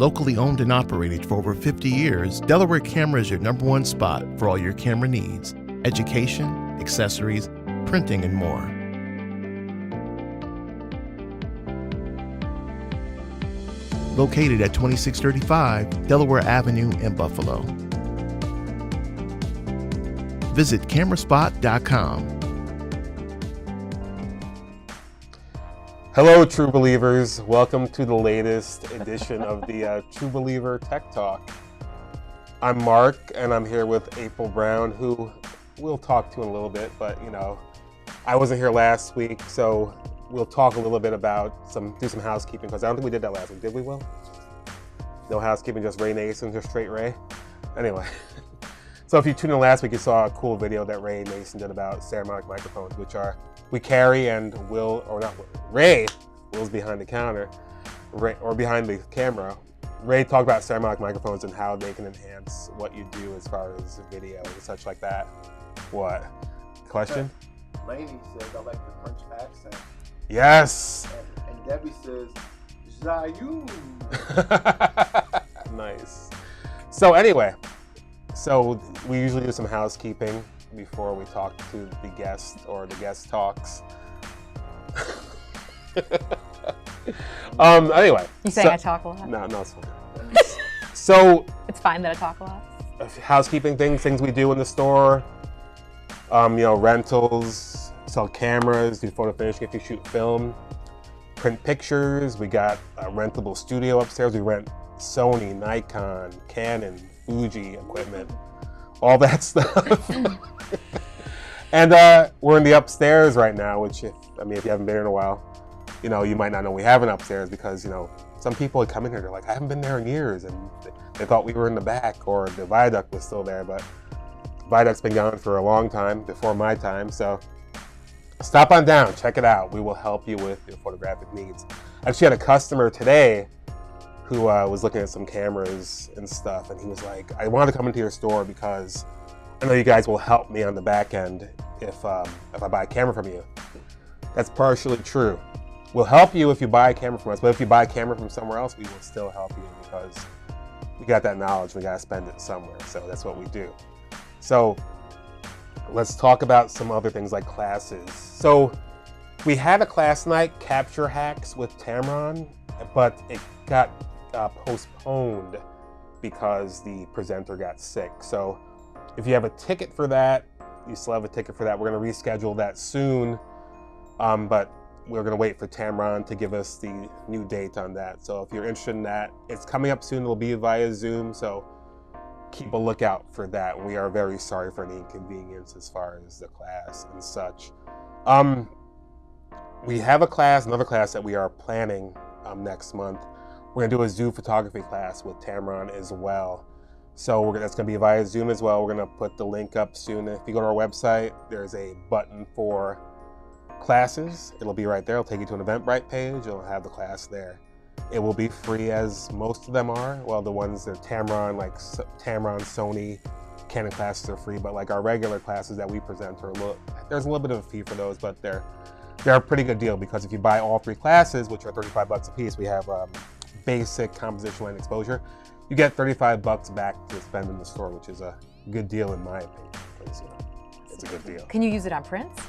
Locally owned and operated for over 50 years, Delaware Camera is your #1 spot for all your camera needs, education, accessories, printing, and more. Located at 2635 Delaware Avenue in Buffalo. Visit cameraspot.com. Hello, True Believers. Welcome to the latest edition of the True Believer Tech Talk. I'm Mark, and I'm here with April Brown, who we'll talk to in a little bit, but I wasn't here last week, so we'll talk a little bit about do some housekeeping, because I don't think we did that last week, did we, Will? No housekeeping, just Ray Nason, just straight Ray? Anyway, so if you tuned in last week, you saw a cool video that Ray Nason did about ceramic microphones, which we carry, and Ray Will's behind the counter, or behind the camera. Ray talked about ceramic microphones and how they can enhance what you do as far as video and such like that. What? Question? Lainey says, I like the French accent. Yes! And Debbie says, Zayou. Nice. So anyway, we usually do some housekeeping before we talk to the guest, or the guest talks. Anyway. You saying I talk a lot? No, it's fine. So it's fine that I talk a lot. Housekeeping things we do in the store. Rentals, sell cameras, do photo finishing if you shoot film, print pictures. We got a rentable studio upstairs. We rent Sony, Nikon, Canon, Fuji equipment, all that stuff. And we're in the upstairs right now, which if you haven't been here in a while, you might not know we have an upstairs, because some people come in here, they're like, I haven't been there in years, and they thought we were in the back, or the viaduct was still there, but viaduct's been gone for a long time, before my time. So stop on down, check it out. We will help you with your photographic needs. I actually had a customer today who was looking at some cameras and stuff, and he was like, I want to come into your store because I know you guys will help me on the back end if I buy a camera from you. That's partially true. We'll help you if you buy a camera from us, but if you buy a camera from somewhere else, we will still help you, because we got that knowledge, we got to spend it somewhere. So that's what we do. So let's talk about some other things like classes. So we had a class night, Capture Hacks with Tamron, but it got postponed because the presenter got sick. So if you have a ticket for that, you still have a ticket for that. We're going to reschedule that soon, but we're going to wait for Tamron to give us the new date on that. So if you're interested in that, it's coming up soon. It'll be via Zoom, so keep a lookout for that. We are very sorry for any inconvenience as far as the class and such. We have another class that we are planning next month. We're going to do a zoo photography class with Tamron as well. So that's going to be via Zoom as well. We're going to put the link up soon. If you go to our website, there's a button for classes. It'll be right there. It'll take you to an Eventbrite page. It'll have the class there. It will be free, as most of them are. Well, the ones that are Tamron, like Tamron, Sony, Canon classes are free, but like our regular classes that we present there's a little bit of a fee for those, but they're a pretty good deal, because if you buy all 3 classes, which are $35 a piece, we have basic, composition, and exposure. You get $35 back to spend in the store, which is a good deal in my opinion, because it's a good deal. Can you use it on prints?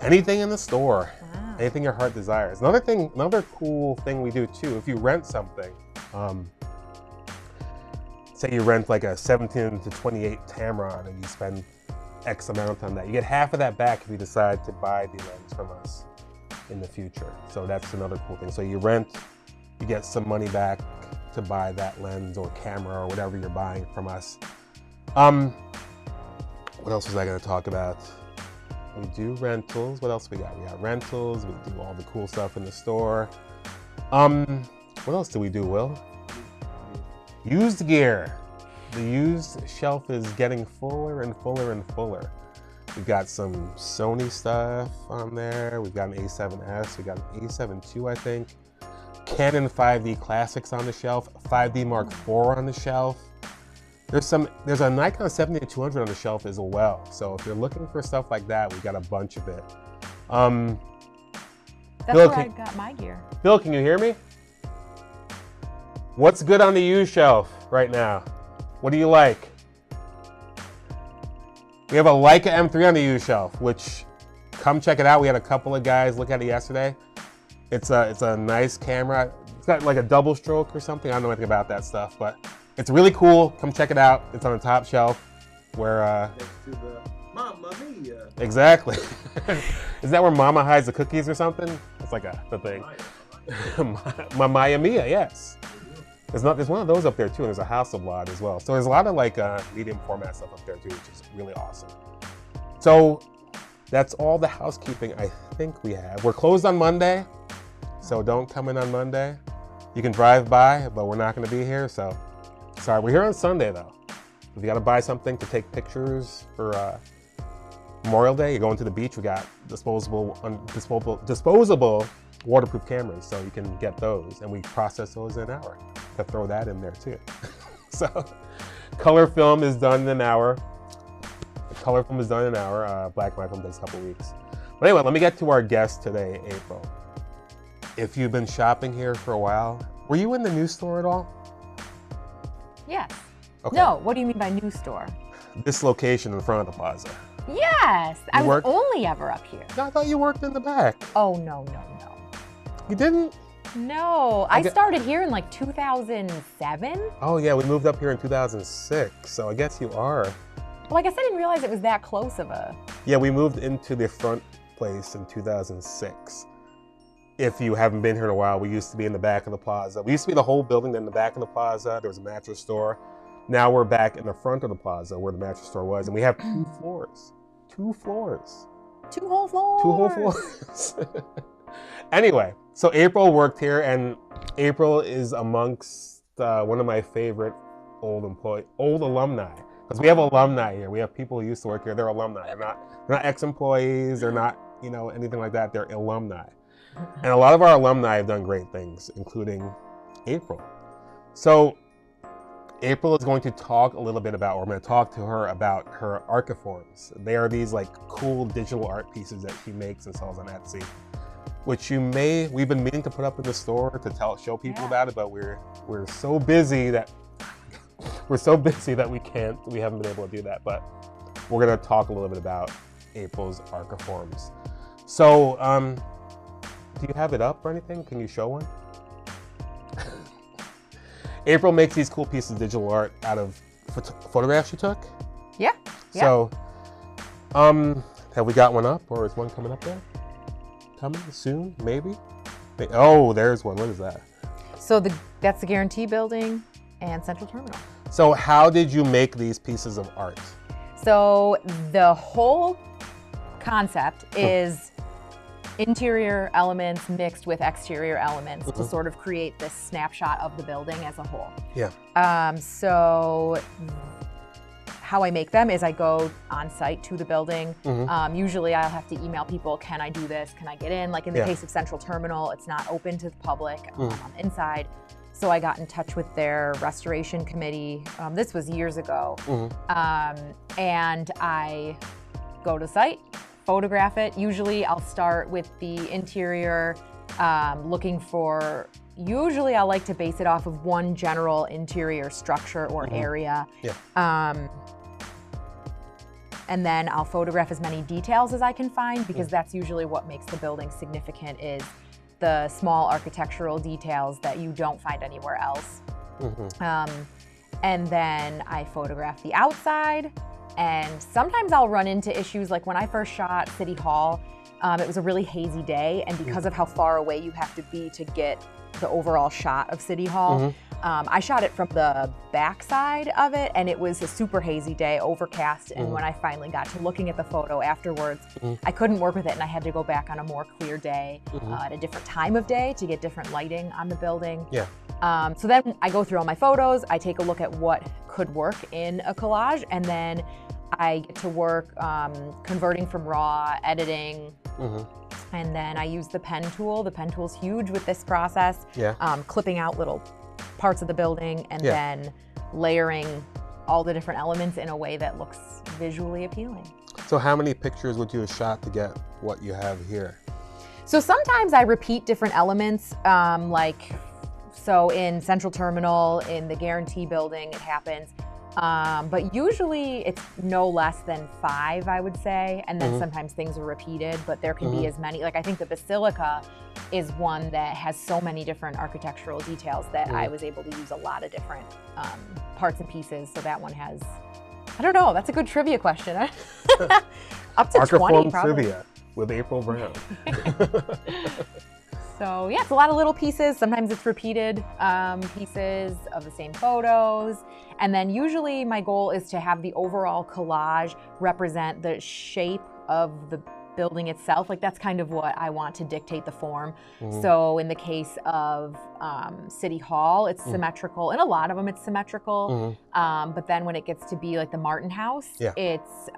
Anything in the store, Wow. Anything your heart desires. Another cool thing we do too, if you rent something, say you rent like a 17 to 28 Tamron and you spend X amount on that, you get half of that back if you decide to buy the lens from us in the future. So that's another cool thing. So you rent, you get some money back to buy that lens or camera or whatever you're buying from us. What else was I going to talk about? We do rentals. What else we got? We got rentals. We do all the cool stuff in the store. What else do we do, Will? Used gear. The used shelf is getting fuller and fuller and fuller. We've got some Sony stuff on there. We've got an A7S. We got an A7 II, I think. Canon 5D Classics on the shelf. 5D Mark IV on the shelf. There's a Nikon 70-200 on the shelf as well. So if you're looking for stuff like that, we got a bunch of it. That's where I got my gear. Bill, can you hear me? What's good on the used shelf right now? What do you like? We have a Leica M3 on the used shelf, which, come check it out. We had a couple of guys look at it yesterday. It's a nice camera. It's got like a double stroke or something. I don't know anything about that stuff, but it's really cool. Come check it out. It's on the top shelf where Next to the Mamma Mia. exactly. Is that where Mama hides the cookies or something? It's like the thing. Mamma Mia, yes. There's one of those up there too, and there's a House of Lot as well. So there's a lot of like medium format stuff up there too, which is really awesome. So that's all the housekeeping I think we have. We're closed on Monday, so don't come in on Monday. You can drive by, but we're not going to be here, so sorry. We're here on Sunday though. If you got to buy something to take pictures for Memorial Day, you're going to the beach. We got disposable waterproof cameras, so you can get those, and we process those in an hour. To throw that in there too. So, color film is done in an hour. Color film is done in an hour. Black and white film takes a couple weeks. But anyway, let me get to our guest today, April. If you've been shopping here for a while, were you in the new store at all? Yes. Okay. No, what do you mean by new store? This location in front of the plaza. Yes, I was only ever up here. No, I thought you worked in the back. Oh, no. You didn't? No, I started here in like 2007. Oh yeah, we moved up here in 2006, so I guess you are. Well, I guess I didn't realize it was that close of a... Yeah, we moved into the front place in 2006. If you haven't been here in a while, we used to be in the back of the plaza. We used to be the whole building, then in the back of the plaza, there was a mattress store. Now we're back in the front of the plaza where the mattress store was, and we have 2 floors. 2 floors. 2 whole floors. 2 whole floors. Anyway, so April worked here, and April is amongst one of my favorite old alumni. Because we have alumni here. We have people who used to work here. They're alumni. They're not ex-employees. They're not, anything like that. They're alumni. And a lot of our alumni have done great things, including April. So April is going to talk a little bit about, or I'm going to talk to her about her Archiforms. They are these like cool digital art pieces that she makes and sells on Etsy, which we've been meaning to put up in the store to show people about it, but we're so busy that we haven't been able to do that. But we're going to talk a little bit about April's Archiforms. So, do you have it up or anything? Can you show one? April makes these cool pieces of digital art out of photographs you took. Yeah. So, have we got one up, or is one coming up there? Coming soon, maybe? Oh, there's one. What is that? So that's the Guarantee Building and Central Terminal. So how did you make these pieces of art? So the whole concept is interior elements mixed with exterior elements to sort of create this snapshot of the building as a whole. Yeah. So how I make them is I go on site to the building. Usually I'll have to email people, can I do this? Can I get in? Like in the case of Central Terminal, it's not open to the public on the inside. So I got in touch with their restoration committee. This was years ago. And I go to the site, photograph it. Usually I'll start with the interior, looking for, usually I like to base it off of one general interior structure or area. And then I'll photograph as many details as I can find, because that's usually what makes the building significant, is the small architectural details that you don't find anywhere else. And then I photograph the outside, and sometimes I'll run into issues like when I first shot City Hall, it was a really hazy day, and because of how far away you have to be to get the overall shot of City Hall, I shot it from the back side of it, and it was a super hazy day, overcast, and when I finally got to looking at the photo afterwards, I couldn't work with it, and I had to go back on a more clear day at a different time of day to get different lighting on the building. So then I go through all my photos, I take a look at what could work in a collage, and then I get to work converting from raw, editing, and then I use the pen tool. The pen tool's huge with this process, clipping out little parts of the building and then layering all the different elements in a way that looks visually appealing. So how many pictures would you have shot to get what you have here? So sometimes I repeat different elements, like So in Central Terminal, in the Guarantee Building, it happens. But usually it's no less than 5, I would say. And then sometimes things are repeated, but there can be as many. Like I think the Basilica is one that has so many different architectural details that I was able to use a lot of different parts and pieces. So that one has, I don't know, that's a good trivia question. Up to 20 probably. Trivia with April Brown. So yeah, it's a lot of little pieces. Sometimes it's repeated pieces of the same photos. And then usually my goal is to have the overall collage represent the shape of the building itself. Like that's kind of what I want to dictate the form. So in the case of City Hall, it's symmetrical. And a lot of them it's symmetrical. But then when it gets to be like the Martin House, it's,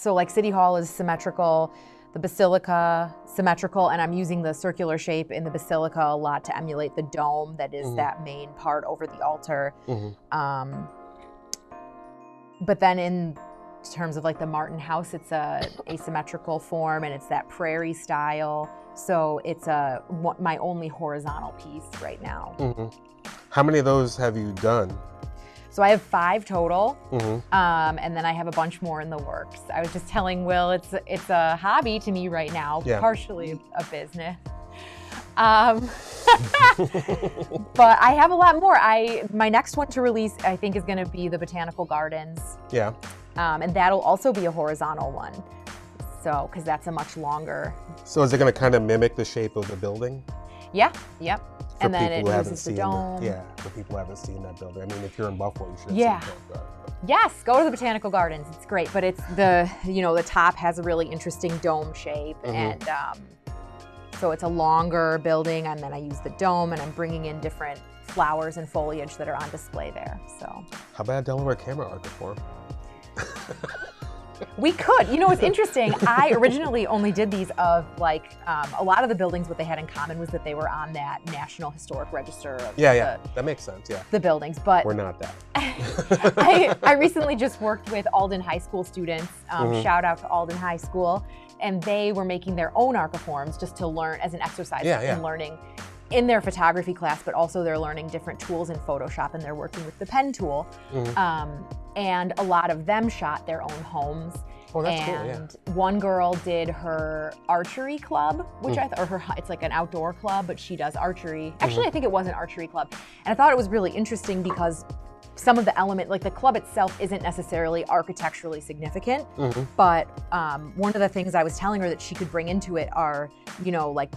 so like City Hall is symmetrical. The Basilica, symmetrical, and I'm using the circular shape in the Basilica a lot to emulate the dome that is that main part over the altar. But then in terms of like the Martin House, it's a asymmetrical form and it's that prairie style. So it's my only horizontal piece right now. How many of those have you done? So I have 5 total, and then I have a bunch more in the works. I was just telling Will, it's a hobby to me right now, partially a business. But I have a lot more. My next one to release, I think, is going to be the Botanical Gardens. Yeah. And that'll also be a horizontal one. So, because that's a much longer. So is it going to kind of mimic the shape of the building? Yeah. Yep. For and then it people who haven't uses the seen dome. for people who haven't seen that building. I mean, if you're in Buffalo, you should have seen that. Yes, go to the Botanical Gardens. It's great, but it's the top has a really interesting dome shape, and so it's a longer building, and then I use the dome, and I'm bringing in different flowers and foliage that are on display there. So how about Delaware Camera Archiform? We could. It's interesting. I originally only did these of like a lot of the buildings. What they had in common was that they were on that National Historic Register. Of that makes sense. Yeah, the buildings, but we're not that. I recently just worked with Alden High School students. Shout out to Alden High School, and they were making their own archiforms just to learn as an exercise in learning in their photography class, but also they're learning different tools in Photoshop, and they're working with the pen tool. And a lot of them shot their own homes. Oh, that's cool, and one girl did her archery club, which it's like an outdoor club, but she does archery. Actually, I think it was an archery club. And I thought it was really interesting because some of the element, like the club itself isn't necessarily architecturally significant, but one of the things I was telling her that she could bring into it are, like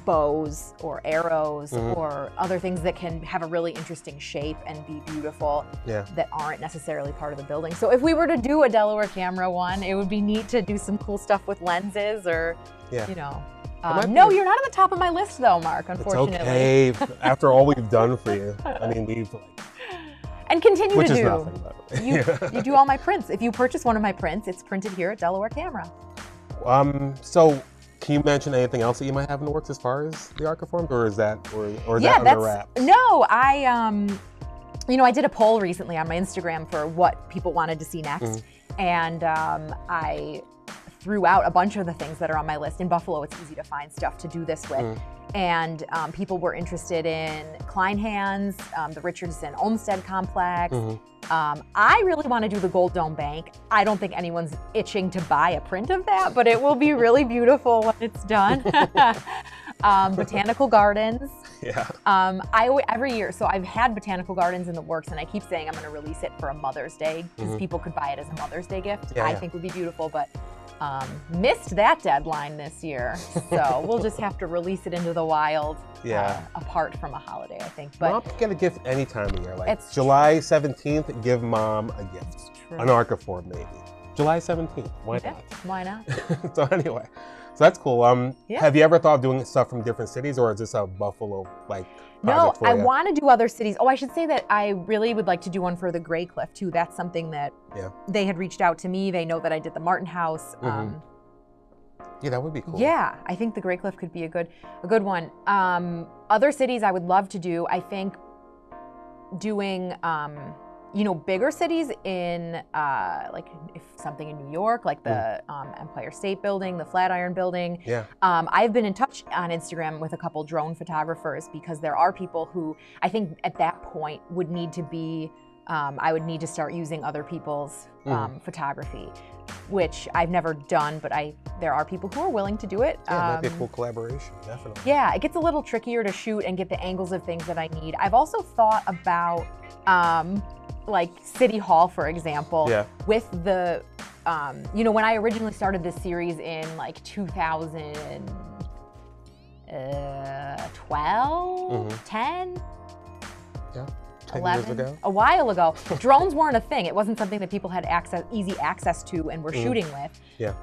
bows or arrows or other things that can have a really interesting shape and be beautiful that aren't necessarily part of the building. So if we were to do a Delaware Camera one, it would be neat to do some cool stuff with lenses or, no, you're not on the top of my list though, Mark, unfortunately. It's okay. After all we've done for you. I mean, we've and continue which to is do. Nothing, by the way. You do all my prints. If you purchase one of my prints, it's printed here at Delaware Camera. So can you mention anything else that you might have in the works as far as the archiforms, or is that under wraps? No, I did a poll recently on my Instagram for what people wanted to see next, and I threw out a bunch of the things that are on my list. In Buffalo, it's easy to find stuff to do this with. And people were interested in Kleinhans, the Richardson Olmsted Complex. I really want to do the Gold Dome Bank. I don't think anyone's itching to buy a print of that, but it will be really beautiful when it's done. Botanical Gardens. Every year, so I've had Botanical Gardens in the works, and I keep saying I'm going to release it for a Mother's Day, because people could buy it as a Mother's Day gift. I think would be beautiful, but missed that deadline this year. So we'll just have to release it into the wild apart from a holiday, I think. But Mom can get a gift any time of year. Like it's July 17th, give Mom a gift. An archiform, maybe. July 17th. Why not? Why not? So anyway, so that's cool. Have you ever thought of doing stuff from different cities, or is this a Buffalo project No, for I you? want to do other cities. Oh, I should say that I really would like to do one for the Gray Cliff too. That's something that they had reached out to me. They know that I did the Martin House. Yeah, that would be cool. Yeah, I think the Gray Cliff could be a good one. Other cities I would love to do. I think doing bigger cities in like if something in New York, like the Empire State Building, the Flatiron Building. Yeah. I've been in touch on Instagram with a couple drone photographers because there are people who I think at that point would need to be, I would need to start using other people's photography, which I've never done, but there are people who are willing to do it. Yeah, it might be a cool collaboration, definitely. Yeah, it gets a little trickier to shoot and get the angles of things that I need. I've also thought about like City Hall, for example, with the, when I originally started this series in like 2012, 10? Yeah. 10 11, years ago? a while ago. Drones weren't a thing. It wasn't something that people had easy access to and were shooting with. Yeah.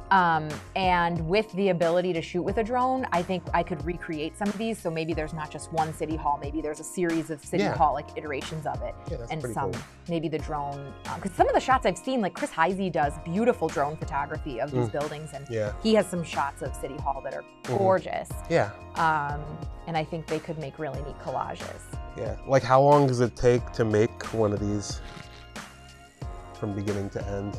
And with the ability to shoot with a drone, I think I could recreate some of these. So maybe there's not just one City Hall. Maybe there's a series of City Hall, like iterations of it. Yeah, that's and pretty some, cool. maybe the drone, because some of the shots I've seen, like Chris Heisey does beautiful drone photography of these buildings. And he has some shots of City Hall that are gorgeous. Yeah. And I think they could make really neat collages. Yeah. Like, how long does it take to make one of these from beginning to end?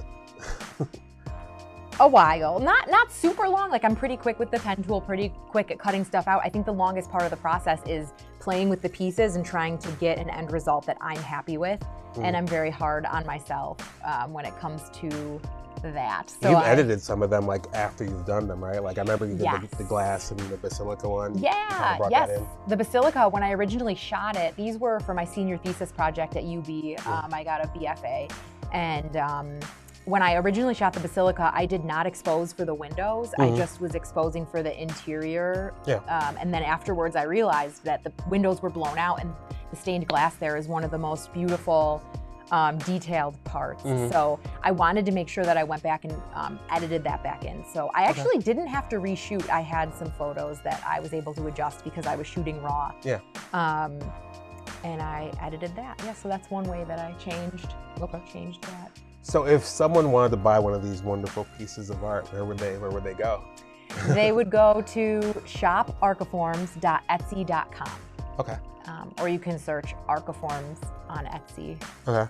A while, not super long. Like I'm pretty quick with the pen tool, pretty quick at cutting stuff out. I think the longest part of the process is playing with the pieces and trying to get an end result that I'm happy with. And I'm very hard on myself when it comes to that. So You've edited some of them like after you've done them, right? Like I remember you did the glass and the Basilica one. Yeah, yes. The Basilica, when I originally shot it, these were for my senior thesis project at UB. I got a BFA. And when I originally shot the Basilica, I did not expose for the windows. I just was exposing for the interior. And then afterwards, I realized that the windows were blown out and the stained glass there is one of the most beautiful detailed parts. So I wanted to make sure that I went back and edited that back in. So I actually didn't have to reshoot. I had some photos that I was able to adjust because I was shooting raw. Yeah. And I edited that. Yeah, so that's one way that I changed that. So if someone wanted to buy one of these wonderful pieces of art, where would they go? They would go to shoparchiforms.etsy.com. Okay. Or you can search Archiforms on Etsy. Okay.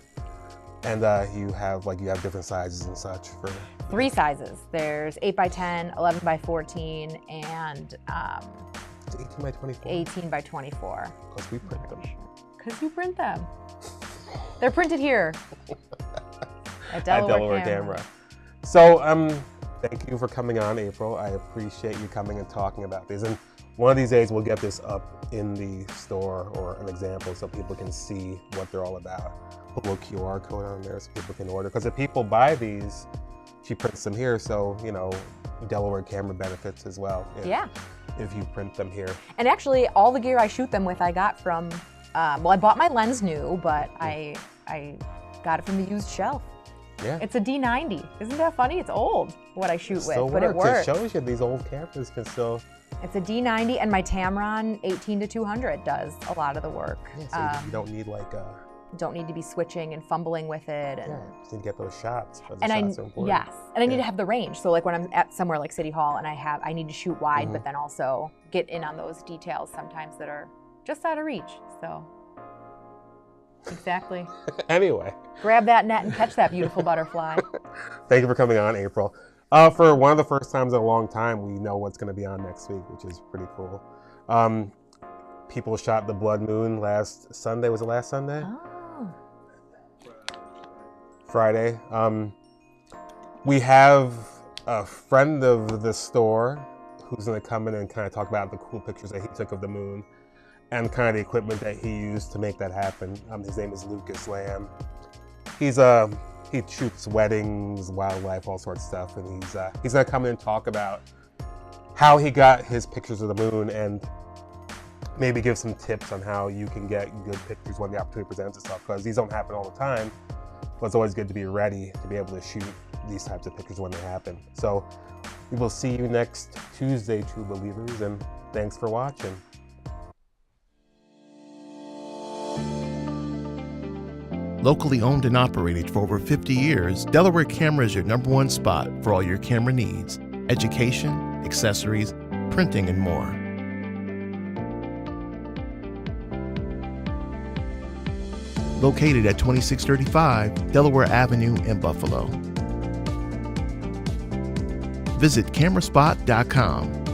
And you have different sizes and such for 3 sizes. There's 8x10, 11x14, and 18x24. 18x24. Because we print them. Because you print them. They're printed here at Delaware Camera. So thank you for coming on, April. I appreciate you coming and talking about these. And one of these days we'll get this up in the store or an example so people can see what they're all about. Put a little QR code on there so people can order. Because if people buy these, she prints them here, so Delaware Camera benefits as well. If you print them here. And actually, all the gear I shoot them with, I got from. I bought my lens new, but I got it from the used shelf. Yeah. It's a D90. Isn't that funny? It's old, what I shoot with, but it works. It shows you these old cameras can still. It's a D90, and my Tamron 18-200 does a lot of the work. Yeah, so you don't need don't need to be switching and fumbling with it. And just need to get those shots. Shots are important. Yes, and I need to have the range. So like when I'm at somewhere like City Hall and I need to shoot wide, but then also get in on those details sometimes that are just out of reach. So exactly. Anyway. Grab that net and catch that beautiful butterfly. Thank you for coming on, April. For one of the first times in a long time, we know what's going to be on next week, which is pretty cool. People shot the Blood Moon last Sunday. Was it last Sunday? Oh. Friday. We have a friend of the store who's going to come in and kind of talk about the cool pictures that he took of the moon and kind of the equipment that he used to make that happen. His name is Lucas Lamb. He shoots weddings, wildlife, all sorts of stuff, and he's going to come in and talk about how he got his pictures of the moon and maybe give some tips on how you can get good pictures when the opportunity presents itself, because these don't happen all the time, but it's always good to be ready to be able to shoot these types of pictures when they happen. So we will see you next Tuesday, true believers, and thanks for watching. Locally owned and operated for over 50 years, Delaware Camera is your #1 spot for all your camera needs: education, accessories, printing, and more. located at 2635 Delaware Avenue in Buffalo. Visit cameraspot.com